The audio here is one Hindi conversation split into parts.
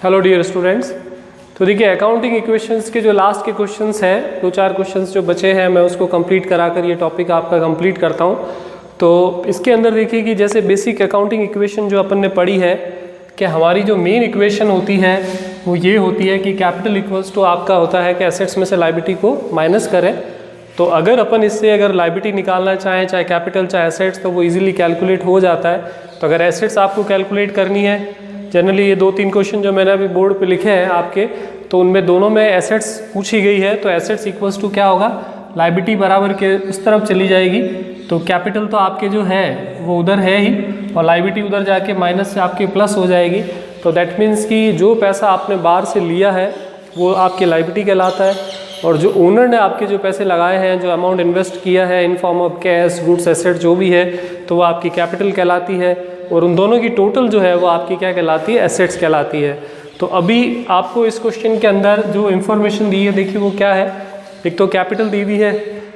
Hello dear students. तो देखिए अकाउंटिंग इक्वेशंस के जो लास्ट के क्वेश्चंस हैं, 2-4 क्वेश्चंस जो बचे हैं, मैं उसको कंप्लीट कराकर ये टॉपिक आपका कंप्लीट करता हूँ। तो इसके अंदर देखिए कि जैसे बेसिक अकाउंटिंग इक्वेशन जो अपन ने पढ़ी है कि हमारी जो मेन इक्वेशन होती है वो ये होती है कि कैपिटल इक्वल्स टू आपका होता है कि एसेट्स में से लायबिलिटी को माइनस करें। तो अगर अपन इससे अगर लायबिलिटी निकालना चाहें, चाहे कैपिटल चाहे एसेट्स, तो वो इजीली कैलकुलेट हो जाता है। तो अगर एसेट्स आपको कैलकुलेट करनी है, जनरली ये 2-3 क्वेश्चन जो मैंने अभी बोर्ड पे लिखे हैं आपके, तो उनमें दोनों में एसेट्स पूछी गई है। तो एसेट्स इक्वल्स टू क्या होगा, लायबिलिटी बराबर के उस तरफ चली जाएगी। तो कैपिटल तो आपके जो है वो उधर है ही, और लायबिलिटी उधर जाके माइनस से आपके प्लस हो जाएगी। तो दैट मीन्स कि जो पैसा आपने बाहर से लिया है वो आपकी लायबिलिटी कहलाता है, और जो ओनर ने आपके जो पैसे लगाए हैं, जो अमाउंट इन्वेस्ट किया है in form of cash, goods, asset जो भी है, तो वो आपकी कैपिटल कहलाती है। और उन दोनों की टोटल जो है वो आपकी क्या कहलाती है, एसेट्स कहलाती है। तो अभी आपको इस क्वेश्चन के अंदर जो इन्फॉर्मेशन दी है देखिए वो क्या है। एक तो कैपिटल दी हुई है,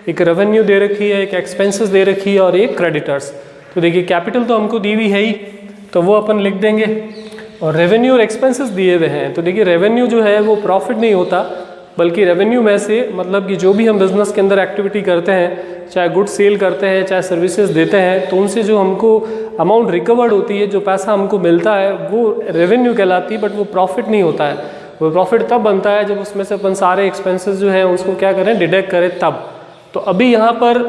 एक रेवेन्यू दे रखी है, एक एक्सपेंसेस दे रखी है और एक क्रेडिटर्स। तो देखिए कैपिटल तो हमको दी हुई है ही, तो वो अपन लिख देंगे, और रेवेन्यू और एक्सपेंसेस दिए हुए हैं। तो देखिए रेवेन्यू जो है वो प्रॉफिट नहीं होता, बल्कि रेवेन्यू में से मतलब कि जो भी हम बिजनेस के अंदर एक्टिविटी करते हैं, चाहे गुड्स सेल करते हैं, चाहे सर्विसेज देते हैं, तो उनसे जो हमको अमाउंट रिकवर्ड होती है, जो पैसा हमको मिलता है, वो रेवेन्यू कहलाती है। बट वो प्रॉफिट नहीं होता है। वो प्रॉफिट तब बनता है जब उसमें से अपन सारे एक्सपेंसेस जो है उसको क्या करें, डिडक्ट करें तब। तो अभी यहाँ पर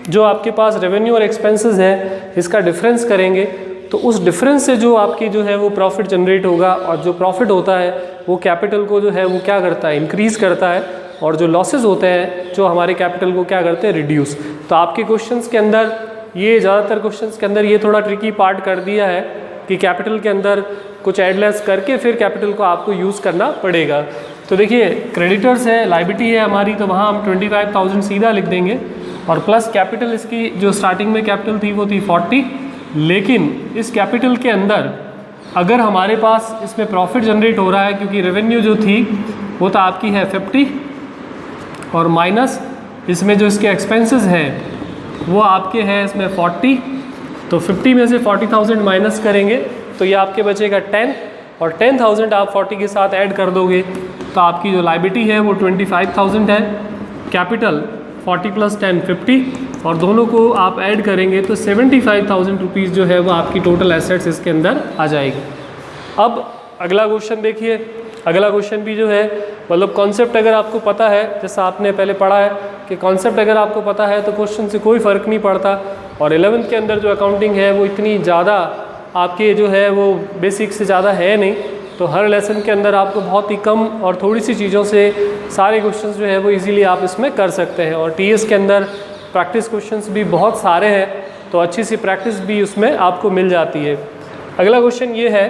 जो आपके पास रेवेन्यू और एक्सपेंसेस है, इसका डिफरेंस करेंगे, तो उस डिफरेंस से जो आपकी जो है वो प्रॉफिट जनरेट होगा। और जो प्रॉफिट होता है वो कैपिटल को जो है वो क्या करता है, इंक्रीज़ करता है, और जो लॉसेज होते हैं जो हमारे कैपिटल को क्या करते हैं, रिड्यूस। तो आपके क्वेश्चंस के अंदर ये ज़्यादातर क्वेश्चंस के अंदर ये थोड़ा ट्रिकी पार्ट कर दिया है कि कैपिटल के अंदर कुछ एडलेस करके फिर कैपिटल को आपको यूज़ करना पड़ेगा। तो देखिए क्रेडिटर्स है, लायबिलिटी है हमारी, तो वहाँ हम 25,000 सीधा लिख देंगे, और प्लस कैपिटल इसकी जो स्टार्टिंग में कैपिटल थी वो थी 40। लेकिन इस कैपिटल के अंदर अगर हमारे पास इसमें प्रॉफिट जनरेट हो रहा है, क्योंकि रेवेन्यू जो थी वो तो आपकी है 50, और माइनस इसमें जो इसके एक्सपेंसेस हैं वो आपके हैं इसमें 40। तो 50 में से 40,000 माइनस करेंगे तो ये आपके बचेगा 10, और 10,000 आप 40 के साथ ऐड कर दोगे तो आपकी जो लायबिलिटी है वो 25,000 है। कैपिटल 40 + 10 50, और दोनों को आप ऐड करेंगे तो 75,000 रुपीज़ जो है वो आपकी टोटल एसेट्स इसके अंदर आ जाएगी। अब अगला क्वेश्चन देखिए। अगला क्वेश्चन भी जो है मतलब कॉन्सेप्ट अगर आपको पता है, जैसा आपने पहले पढ़ा है कि कॉन्सेप्ट अगर आपको पता है तो क्वेश्चन से कोई फ़र्क नहीं पड़ता। और 11th के अंदर जो अकाउंटिंग है वो इतनी ज़्यादा आपके जो है वो बेसिक से ज़्यादा है नहीं। तो हर लेसन के अंदर आपको बहुत ही कम और थोड़ी सी चीज़ों से सारे क्वेश्चंस जो है वो इजीली आप इसमें कर सकते हैं। और टीएस के अंदर प्रैक्टिस क्वेश्चंस भी बहुत सारे हैं, तो अच्छी सी प्रैक्टिस भी उसमें आपको मिल जाती है। अगला क्वेश्चन ये है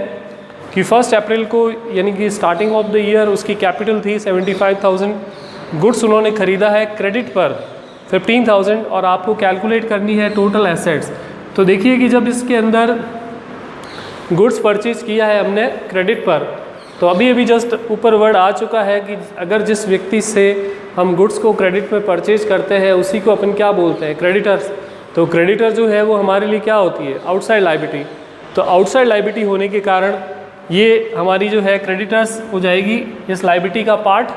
कि 1 अप्रैल को यानी कि स्टार्टिंग ऑफ द ईयर उसकी कैपिटल थी 75,000, गुड्स उन्होंने ख़रीदा है क्रेडिट पर 15,000, और आपको कैलकुलेट करनी है टोटल एसेट्स। तो देखिए कि जब इसके अंदर गुड्स परचेज किया है हमने क्रेडिट पर, तो अभी अभी जस्ट ऊपर वर्ड आ चुका है कि अगर जिस व्यक्ति से हम गुड्स को क्रेडिट में परचेज करते हैं उसी को अपन क्या बोलते हैं, क्रेडिटर्स। तो क्रेडिटर जो है वो हमारे लिए क्या होती है, आउटसाइड लायबिलिटी। तो आउटसाइड लायबिलिटी होने के कारण ये हमारी जो है क्रेडिटर्स हो जाएगी इस लायबिलिटी का पार्ट,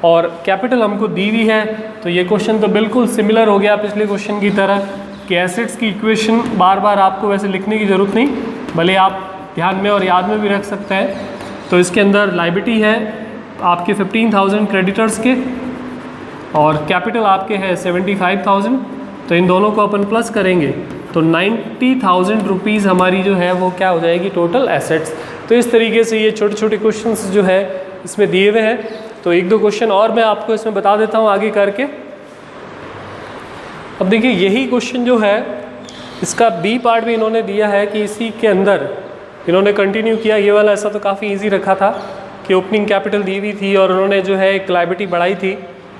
और कैपिटल हमको दी हुई है। तो ये क्वेश्चन तो बिल्कुल सिमिलर हो गया पिछले क्वेश्चन की तरह कि एसेट्स की इक्वेशन बार बार आपको वैसे लिखने की ज़रूरत नहीं, भले आप ध्यान में और याद में भी रख सकते हैं। तो इसके अंदर लायबिलिटी है आपके 15,000 क्रेडिटर्स के, और कैपिटल आपके है 75,000। तो इन दोनों को अपन प्लस करेंगे तो 90,000 रुपीज़ हमारी जो है वो क्या हो जाएगी, टोटल एसेट्स। तो इस तरीके से ये छोटे छोटे क्वेश्चंस जो है इसमें दिए हुए हैं। तो 1-2 क्वेश्चन और मैं आपको इसमें बता देता हूँ आगे करके। अब देखिए यही क्वेश्चन जो है इसका बी पार्ट भी इन्होंने दिया है कि इसी के अंदर इन्होंने कंटिन्यू किया। ये वाला ऐसा तो काफ़ी ईजी रखा था कि ओपनिंग कैपिटल दी हुई थी और उन्होंने जो है एक लायबिलिटी बढ़ाई थी,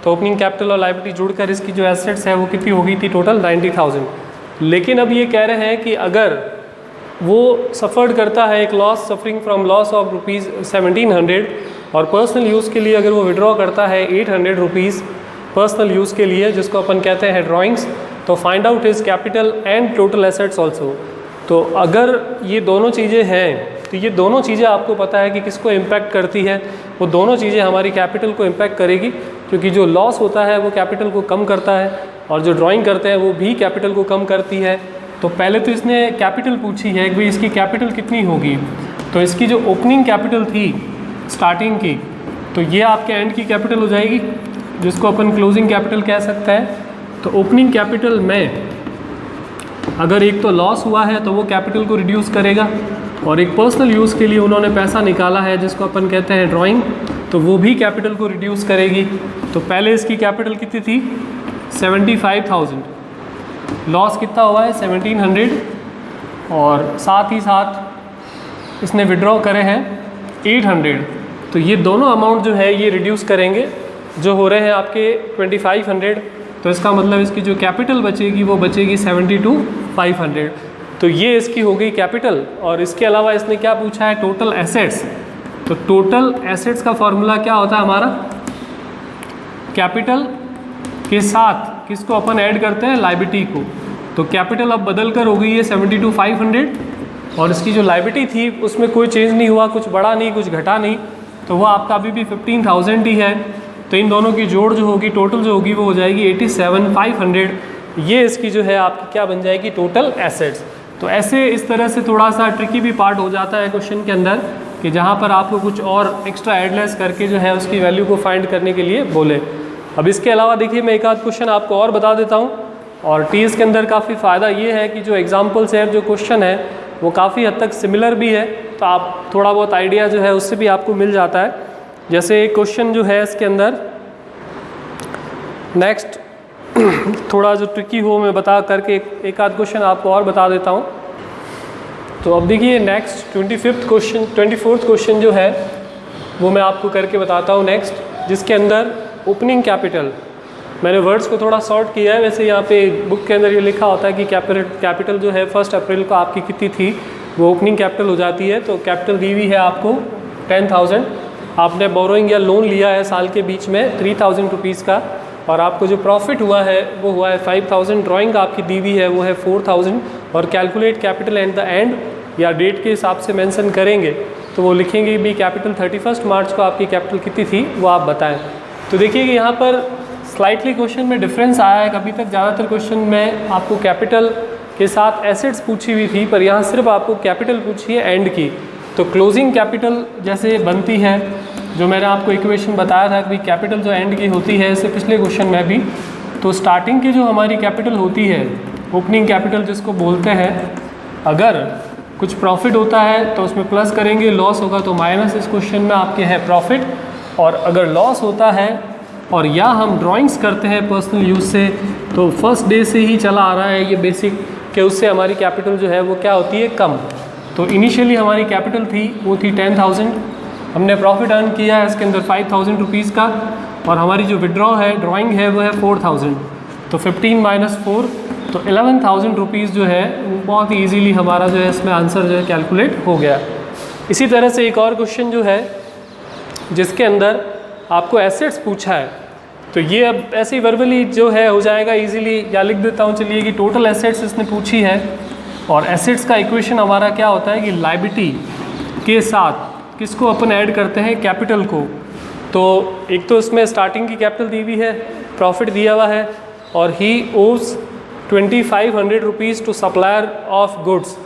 तो ओपनिंग कैपिटल और लायबिलिटी जुड़कर इसकी जो एसेट्स है वो कितनी हो गई थी, टोटल 90,000। लेकिन अब ये कह रहे हैं कि अगर वो सफ़र्ड करता है एक loss, suffering from loss of ₹1700, और पर्सनल यूज़ के लिए अगर वो विड्रॉ करता है 800 रुपीज़ पर्सनल यूज़ के लिए, जिसको अपन कहते हैं ड्राइंग्स, तो find out his capital and total assets also. तो अगर ये दोनों चीज़ें हैं तो ये दोनों चीज़ें आपको पता है कि किसको इम्पैक्ट करती है, वो दोनों चीज़ें हमारी कैपिटल को इम्पैक्ट करेगी, क्योंकि जो लॉस होता है वो कैपिटल को कम करता है और जो ड्राइंग करते हैं वो भी कैपिटल को कम करती है। तो पहले तो इसने कैपिटल पूछी है कि भाई इसकी कैपिटल कितनी होगी, तो इसकी जो ओपनिंग कैपिटल थी स्टार्टिंग की, तो ये आपके एंड की कैपिटल हो जाएगी, जिसको अपन क्लोजिंग कैपिटल कह सकते हैं। तो ओपनिंग कैपिटल में अगर एक तो लॉस हुआ है तो वो कैपिटल को रिड्यूस करेगा, और एक पर्सनल यूज़ के लिए उन्होंने पैसा निकाला है जिसको अपन कहते हैं ड्राइंग, तो वो भी कैपिटल को रिड्यूस करेगी। तो पहले इसकी कैपिटल कितनी थी 75,000, लॉस कितना हुआ है 1700, और साथ ही साथ इसने विड्रॉ करे हैं 800। तो ये दोनों अमाउंट जो है ये रिड्यूस करेंगे, जो हो रहे हैं आपके 2500। तो इसका मतलब इसकी जो कैपिटल बचेगी वो बचेगी 72,500। तो ये इसकी हो गई कैपिटल। और इसके अलावा इसने क्या पूछा है, टोटल एसेट्स। तो टोटल एसेट्स का फॉर्मूला क्या होता है हमारा, कैपिटल के साथ किसको अपन ऐड करते हैं, लायबिलिटी को। तो कैपिटल अब बदल कर हो गई है 72,500, और इसकी जो लायबिलिटी थी उसमें कोई चेंज नहीं हुआ, कुछ बढ़ा नहीं कुछ घटा नहीं, तो वो आपका अभी भी 15,000 ही है। तो इन दोनों की जोड़ जो होगी, टोटल जो होगी वो हो जाएगी 87,500। ये इसकी जो है आपकी क्या बन जाएगी, टोटल एसेट्स। तो ऐसे इस तरह से थोड़ा सा ट्रिकी भी पार्ट हो जाता है क्वेश्चन के अंदर, कि जहाँ पर आपको कुछ और एक्स्ट्रा एडलेस करके जो है उसकी वैल्यू को फाइंड करने के लिए बोले। अब इसके अलावा देखिए मैं एक आध क्वेश्चन आपको और बता देता हूँ। और टीएस के अंदर काफ़ी फ़ायदा ये है कि जो एग्जाम्पल्स है, जो क्वेश्चन है वो काफ़ी हद तक सिमिलर भी है, तो आप थोड़ा बहुत आइडिया जो है उससे भी आपको मिल जाता है। जैसे एक क्वेश्चन जो है इसके अंदर नेक्स्ट थोड़ा जो ट्रिकी हो मैं बता करके एक आध क्वेश्चन आपको और बता देता हूँ। तो अब देखिए नेक्स्ट 24th क्वेश्चन जो है वो मैं आपको करके बताता हूँ नेक्स्ट, जिसके अंदर ओपनिंग कैपिटल, मैंने वर्ड्स को थोड़ा शॉर्ट किया है, वैसे यहाँ पे बुक के अंदर ये लिखा होता है कि कैपिटल जो है 1 अप्रैल को आपकी कितनी थी वो ओपनिंग कैपिटल हो जाती है। तो कैपिटल दी हुई है आपको 10,000, आपने बोरोइंग या लोन लिया है साल के बीच में 3,000 रुपीज़ का, और आपको जो प्रॉफिट हुआ है वो हुआ है 5,000, ड्राइंग आपकी दी हुई है वो है 4,000, और calculate capital at the end या डेट के हिसाब से मेंशन करेंगे, तो वो लिखेंगे भी कैपिटल 31 मार्च को आपकी कैपिटल कितनी थी वो आप बताएं। तो देखिए कि यहाँ पर स्लाइटली क्वेश्चन में डिफरेंस आया है। कभी तक ज़्यादातर क्वेश्चन में आपको कैपिटल के साथ एसेट्स पूछी हुई थी, पर यहाँ सिर्फ आपको कैपिटल पूछी है एंड की। तो क्लोजिंग कैपिटल जैसे बनती है, जो मैंने आपको इक्वेशन बताया था कि कैपिटल जो एंड की होती है, इससे पिछले क्वेश्चन में भी, तो स्टार्टिंग की जो हमारी कैपिटल होती है, ओपनिंग कैपिटल जिसको बोलते हैं, अगर कुछ प्रॉफिट होता है तो उसमें प्लस करेंगे, लॉस होगा तो माइनस। इस क्वेश्चन में आपके है प्रॉफिट, और अगर लॉस होता है और या हम ड्राइंग्स करते हैं पर्सनल यूज़ से, तो फर्स्ट डे से ही चला आ रहा है ये बेसिक, कि उससे हमारी कैपिटल जो है वो क्या होती है, कम। तो इनिशियली हमारी कैपिटल थी वो थी 10,000, हमने प्रॉफिट अर्न किया है इसके अंदर 5,000 रुपीज़ का, और हमारी जो विड्रॉ है ड्राइंग है वो है 4,000। तो 15 - 4 तो 11,000 रुपीज़ जो है बहुत ही ईजीली हमारा जो है इसमें आंसर जो है कैलकुलेट हो गया। इसी तरह से एक और क्वेश्चन जो है जिसके अंदर आपको एसेट्स पूछा है, तो ये अब ऐसे ही वर्बली जो है हो जाएगा इजीली, या लिख देता हूँ चलिए कि टोटल एसेट्स इसने पूछी है, और एसेट्स का इक्वेशन हमारा क्या होता है कि लायबिलिटी के साथ किसको अपन ऐड करते हैं, कैपिटल को। तो एक तो इसमें स्टार्टिंग की कैपिटल दी हुई है, प्रॉफिट दिया हुआ है, और ही owes 2,500 rupees to supplier of goods,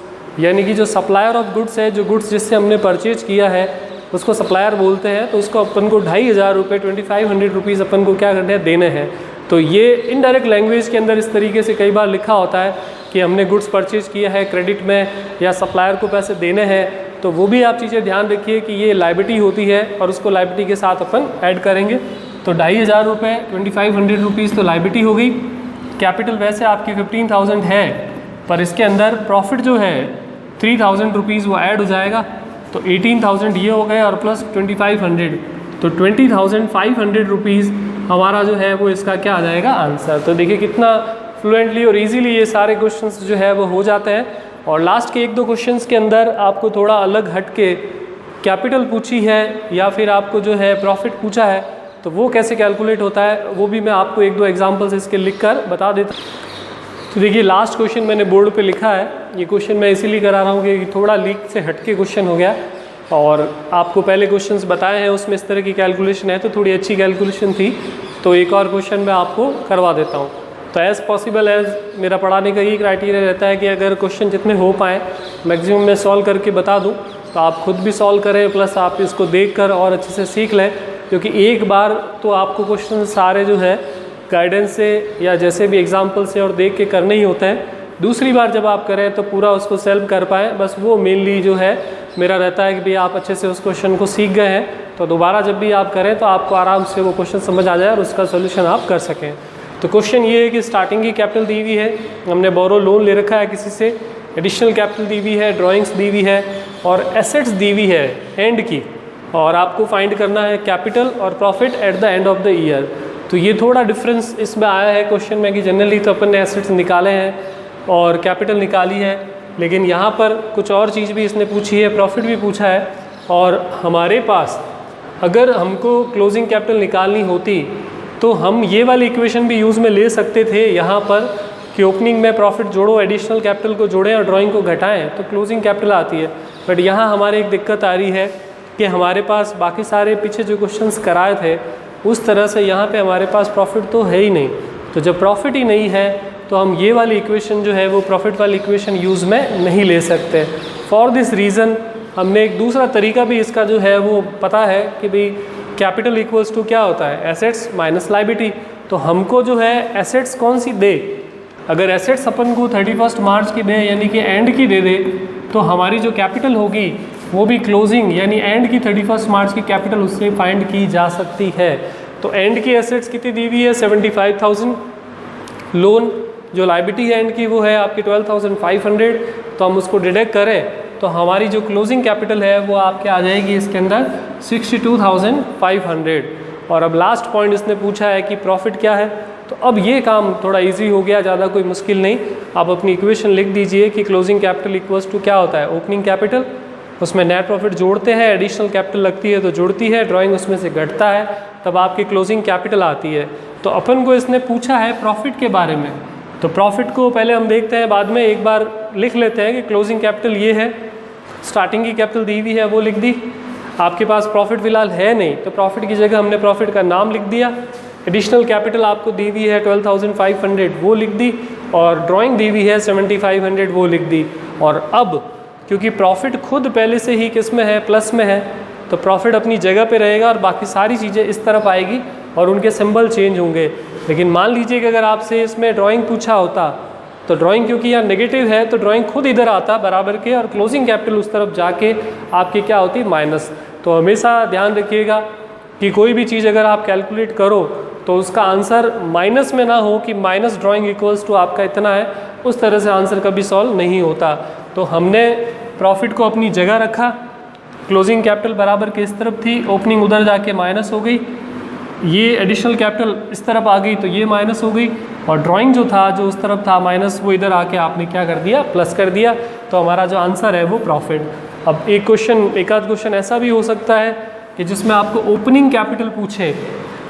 यानी कि जो सप्लायर ऑफ गुड्स है, जो गुड्स जिससे हमने परचेज किया है उसको सप्लायर बोलते हैं, तो उसको अपन को 2,500 रुपये 2,500 रुपीज़ अपन को क्या करने हैं, देने हैं। तो ये इनडायरेक्ट लैंग्वेज के अंदर इस तरीके से कई बार लिखा होता है कि हमने गुड्स परचेज किया है क्रेडिट में, या सप्लायर को पैसे देने हैं। तो वो भी आप चीज़ें ध्यान रखिए कि ये लायबिलिटी होती है, और उसको लायबिलिटी के साथ अपन ऐड करेंगे। तो 2,500 रुपये 2,500 रुपीज़ तो लायबिलिटी हो गई। कैपिटल वैसे आपकी 15,000 है, पर इसके अंदर प्रॉफिट जो है 3,000 रुपीज़ वो ऐड हो जाएगा, तो 18,000 ये हो गए, और प्लस 2,500, तो 20,500 रुपीज़ हमारा जो है वो इसका क्या आ जाएगा, आंसर। तो देखिए कितना फ्लुएंटली और इजीली ये सारे क्वेश्चंस जो है वो हो जाते हैं। और लास्ट के 1-2 क्वेश्चंस के अंदर आपको थोड़ा अलग हट के कैपिटल पूछी है, या फिर आपको जो है प्रॉफिट पूछा है, तो वो कैसे कैलकुलेट होता है वो भी मैं आपको 1-2 एग्जांपल्स इसके लिख कर बता देता हूँ। तो देखिए लास्ट क्वेश्चन मैंने बोर्ड पे लिखा है, ये क्वेश्चन मैं इसीलिए करा रहा हूँ कि थोड़ा लीक से हटके क्वेश्चन हो गया और आपको पहले क्वेश्चंस बताए हैं उसमें इस तरह की कैलकुलेशन है तो थोड़ी अच्छी कैलकुलेशन थी, तो एक और क्वेश्चन मैं आपको करवा देता हूँ। तो एज़ पॉसिबल एज़ मेरा पढ़ाने का ये क्राइटेरिया रहता है कि अगर क्वेश्चन जितने हो पाएँ मैक्सिमम मैं सॉल्व करके बता दूँ, तो आप खुद भी सॉल्व करें प्लस आप इसको देखकर और अच्छे से सीख लें, क्योंकि एक बार तो आपको क्वेश्चन सारे जो है गाइडेंस से या जैसे भी एग्जाम्पल से और देख के करने ही होते हैं। दूसरी बार जब आप करें तो पूरा उसको सेल्फ कर पाएँ, बस वो मेनली जो है मेरा रहता है कि भाई आप अच्छे से उस क्वेश्चन को सीख गए हैं तो दोबारा जब भी आप करें तो आपको आराम से वो क्वेश्चन समझ आ जाए और उसका सोल्यूशन आप कर सकें। तो क्वेश्चन ये है कि स्टार्टिंग की कैपिटल दी हुई है, हमने बोरो लोन ले रखा है किसी से, एडिशनल कैपिटल दी हुई है, ड्राइंग्स दी हुई है और एसेट्स दी हुई है एंड की, और आपको फाइंड करना है कैपिटल और profit at the end of the year. तो ये थोड़ा डिफरेंस इसमें आया है क्वेश्चन में कि जनरली तो अपन ने एसेट्स निकाले हैं और कैपिटल निकाली है, लेकिन यहाँ पर कुछ और चीज़ भी इसने पूछी है, प्रॉफिट भी पूछा है। और हमारे पास अगर हमको क्लोजिंग कैपिटल निकालनी होती तो हम ये वाली इक्वेशन भी यूज़ में ले सकते थे यहाँ पर कि ओपनिंग में प्रॉफिट जोड़ो, एडिशनल कैपिटल को जोड़ें और ड्राइंग को घटाएं तो क्लोजिंग कैपिटल आती है। बट यहाँ हमारे एक दिक्कत आ रही है कि हमारे पास बाकी सारे पीछे जो क्वेश्चंस कराए थे उस तरह से यहाँ पे हमारे पास प्रॉफिट तो है ही नहीं। तो जब प्रॉफिट ही नहीं है तो हम ये वाली इक्वेशन जो है वो प्रॉफिट वाली इक्वेशन यूज़ में नहीं ले सकते। फॉर दिस रीज़न हमने एक दूसरा तरीका भी इसका जो है वो पता है कि भाई कैपिटल इक्वल्स टू क्या होता है, एसेट्स माइनस लायबिलिटी। तो हमको जो है एसेट्स कौन सी दे, अगर एसेट्स अपन को 31 मार्च की दे यानी कि एंड की दे दे तो हमारी जो कैपिटल होगी वो भी क्लोजिंग यानी एंड की 31 मार्च की कैपिटल उससे फाइंड की जा सकती है। तो एंड की एसेट्स कितनी दी हुई है 75,000, लोन जो लायबिलिटी है एंड की वो है आपकी 12,500, तो हम उसको डिडक्ट करें तो हमारी जो क्लोजिंग कैपिटल है वो आपके आ जाएगी इसके अंदर 62,500। और अब लास्ट पॉइंट इसने पूछा है कि प्रॉफिट क्या है, तो अब ये काम थोड़ा इजी हो गया, ज़्यादा कोई मुश्किल नहीं। आप अपनी इक्वेशन लिख दीजिए कि क्लोजिंग कैपिटल इक्वल्स टू क्या होता है, ओपनिंग कैपिटल, उसमें नेट प्रॉफिट जोड़ते हैं, एडिशनल कैपिटल लगती है तो जुड़ती है, ड्राइंग उसमें से घटता है, तब आपकी क्लोजिंग कैपिटल आती है। तो अपन को इसने पूछा है प्रॉफिट के बारे में, तो प्रॉफिट को पहले हम देखते हैं, बाद में एक बार लिख लेते हैं कि क्लोजिंग कैपिटल ये है, स्टार्टिंग की कैपिटल दी हुई है वो लिख दी, आपके पास प्रॉफिट फिलहाल है नहीं तो प्रॉफिट की जगह हमने प्रॉफिट का नाम लिख दिया, एडिशनल कैपिटल आपको दी हुई है 12,500 वो लिख दी, और ड्राइंग दी हुई है 7,500 वो लिख दी। और अब क्योंकि प्रॉफिट खुद पहले से ही किस में है, प्लस में है, तो प्रॉफिट अपनी जगह पे रहेगा और बाकी सारी चीज़ें इस तरफ आएगी और उनके सिंबल चेंज होंगे। लेकिन मान लीजिए कि अगर आपसे इसमें ड्राइंग पूछा होता तो ड्राइंग क्योंकि यहाँ नेगेटिव है तो ड्राइंग खुद इधर आता बराबर के और क्लोजिंग कैपिटल उस तरफ जाके आपकी क्या होती माइनस। तो हमेशा ध्यान रखिएगा कि कोई भी चीज़ अगर आप कैलकुलेट करो तो उसका आंसर माइनस में ना हो कि माइनस ड्राइंग इक्वल्स टू आपका इतना है, उस तरह से आंसर कभी सॉल्व नहीं होता। तो हमने प्रॉफिट को अपनी जगह रखा, क्लोजिंग कैपिटल बराबर के इस तरफ थी, ओपनिंग उधर जाके माइनस हो गई, ये एडिशनल कैपिटल इस तरफ आ गई तो ये माइनस हो गई, और ड्राइंग जो था जो उस तरफ था माइनस वो इधर आके आपने क्या कर दिया प्लस कर दिया। तो हमारा जो आंसर है वो प्रॉफिट। अब एक आध क्वेश्चन ऐसा भी हो सकता है कि जिसमें आपको ओपनिंग कैपिटल पूछे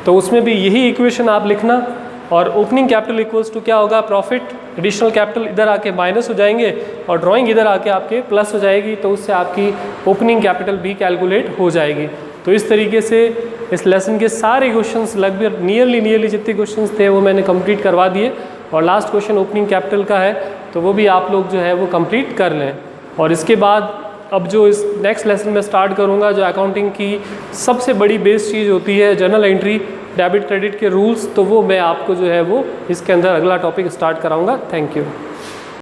तो उसमें भी यही इक्वेशन आप लिखना, और ओपनिंग कैपिटल इक्वल्स टू क्या होगा प्रॉफिट, एडिशनल कैपिटल इधर आके माइनस हो जाएंगे और ड्राइंग इधर आके आपके प्लस हो जाएगी, तो उससे आपकी ओपनिंग कैपिटल भी कैलकुलेट हो जाएगी। तो इस तरीके से इस लेसन के सारे क्वेश्चंस लगभग नियरली जितने क्वेश्चंस थे वो मैंने कंप्लीट करवा दिए, और लास्ट क्वेश्चन ओपनिंग कैपिटल का है तो वो भी आप लोग जो है वो कंप्लीट कर लें। और इसके बाद अब जो इस नेक्स्ट लेसन में स्टार्ट करूँगा, जो अकाउंटिंग की सबसे बड़ी बेस चीज़ होती है जर्नल एंट्री, डेबिट क्रेडिट के रूल्स, तो वो मैं आपको जो है वो इसके अंदर अगला टॉपिक स्टार्ट कराऊँगा। Thank you.